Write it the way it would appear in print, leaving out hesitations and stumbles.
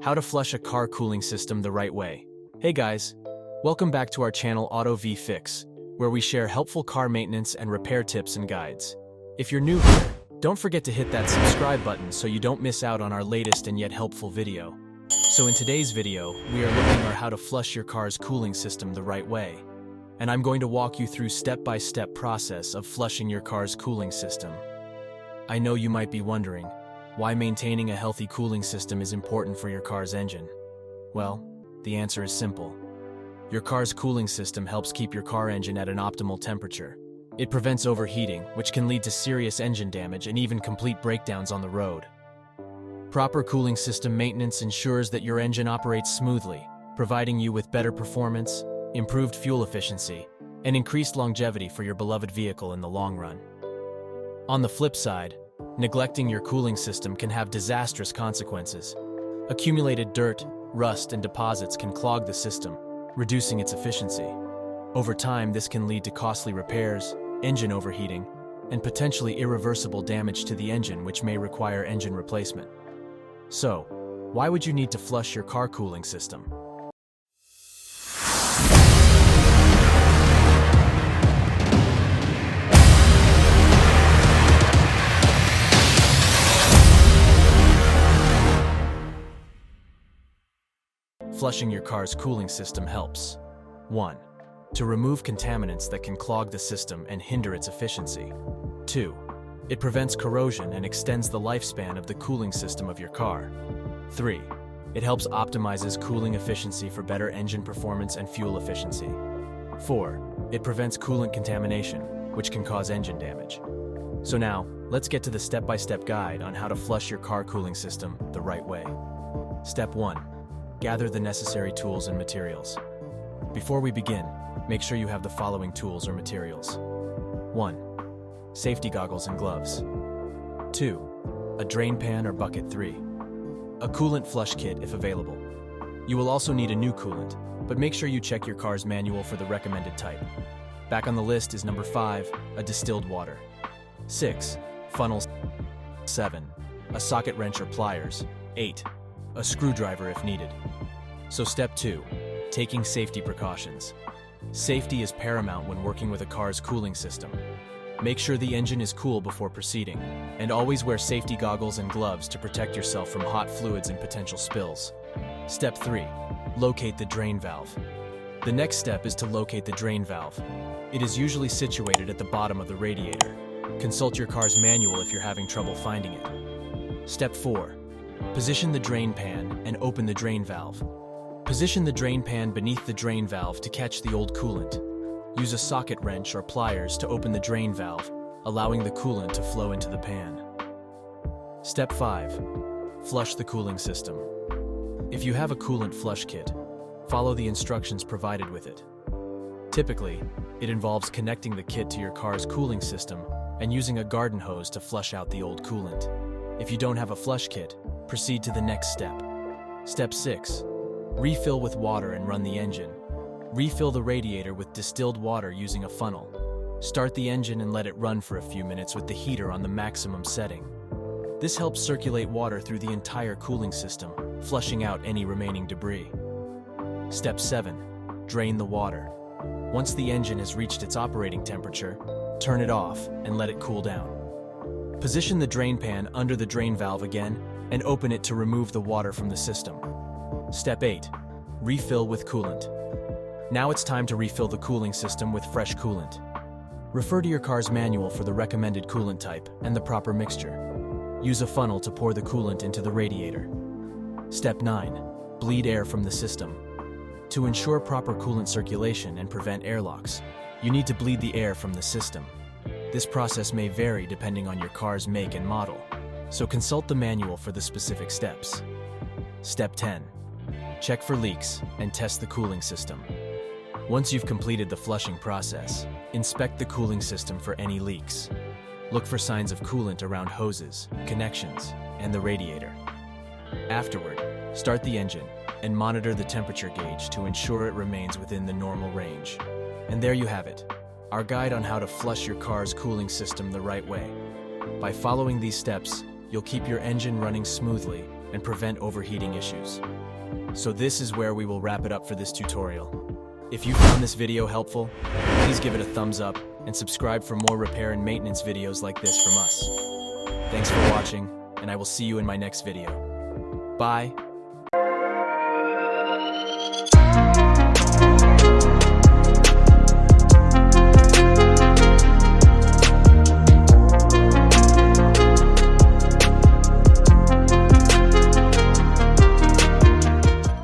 How to flush a car cooling system the right way. Hey guys, welcome back to our channel Auto V Fix, where we share helpful car maintenance and repair tips and guides. If you're new here, don't forget to hit that subscribe button so you don't miss out on our latest and yet helpful video. So in today's video, we are looking at how to flush your car's cooling system the right way. And I'm going to walk you through step-by-step process of flushing your car's cooling system. I know you might be wondering, why maintaining a healthy cooling system is important for your car's engine? Well, the answer is simple. Your car's cooling system helps keep your car engine at an optimal temperature. It prevents overheating, which can lead to serious engine damage and even complete breakdowns on the road. Proper cooling system maintenance ensures that your engine operates smoothly, providing you with better performance, improved fuel efficiency, and increased longevity for your beloved vehicle in the long run. On the flip side, neglecting your cooling system can have disastrous consequences. Accumulated dirt, rust, and deposits can clog the system, reducing its efficiency. Over time, this can lead to costly repairs, engine overheating, and potentially irreversible damage to the engine, which may require engine replacement. So, why would you need to flush your car cooling system? Flushing your car's cooling system helps. 1. To remove contaminants that can clog the system and hinder its efficiency. 2. It prevents corrosion and extends the lifespan of the cooling system of your car. 3. It helps optimizes cooling efficiency for better engine performance and fuel efficiency. 4. It prevents coolant contamination, which can cause engine damage. So now, let's get to the step-by-step guide on how to flush your car cooling system the right way. Step 1. Gather the necessary tools and materials. Before we begin, make sure you have the following tools or materials. 1. Safety goggles and gloves. 2. A drain pan or bucket. 3. A coolant flush kit if available. You will also need a new coolant, but make sure you check your car's manual for the recommended type. Back on the list is number 5, a distilled water. 6. Funnels. 7. A socket wrench or pliers. 8. A screwdriver if needed. So step 2, taking safety precautions. Safety is paramount when working with a car's cooling system. Make sure the engine is cool before proceeding, and always wear safety goggles and gloves to protect yourself from hot fluids and potential spills. Step 3, locate the drain valve. The next step is to locate the drain valve. It is usually situated at the bottom of the radiator. Consult your car's manual if you're having trouble finding it. Step 4, position the drain pan and open the drain valve. Position the drain pan beneath the drain valve to catch the old coolant. Use a socket wrench or pliers to open the drain valve, allowing the coolant to flow into the pan. Step 5. Flush the cooling system. If you have a coolant flush kit, follow the instructions provided with it. Typically, it involves connecting the kit to your car's cooling system and using a garden hose to flush out the old coolant. If you don't have a flush kit, proceed to the next step. Step 6. Refill with water and run the engine. Refill the radiator with distilled water using a funnel. Start the engine and let it run for a few minutes with the heater on the maximum setting. This helps circulate water through the entire cooling system, flushing out any remaining debris. Step 7. Drain the water. Once the engine has reached its operating temperature, turn it off and let it cool down. Position the drain pan under the drain valve again and open it to remove the water from the system. Step 8. Refill with coolant. Now it's time to refill the cooling system with fresh coolant. Refer to your car's manual for the recommended coolant type and the proper mixture. Use a funnel to pour the coolant into the radiator. Step 9. Bleed air from the system. To ensure proper coolant circulation and prevent airlocks, you need to bleed the air from the system. This process may vary depending on your car's make and model, so consult the manual for the specific steps. Step 10. Check for leaks and test the cooling system. Once you've completed the flushing process, inspect the cooling system for any leaks. Look for signs of coolant around hoses, connections, and the radiator. Afterward, start the engine and monitor the temperature gauge to ensure it remains within the normal range. And there you have it, our guide on how to flush your car's cooling system the right way. By following these steps, you'll keep your engine running smoothly and prevent overheating issues. So this is where we will wrap it up for this tutorial. If you found this video helpful, please give it a thumbs up and subscribe for more repair and maintenance videos like this from us. Thanks for watching, and I will see you in my next video. Bye.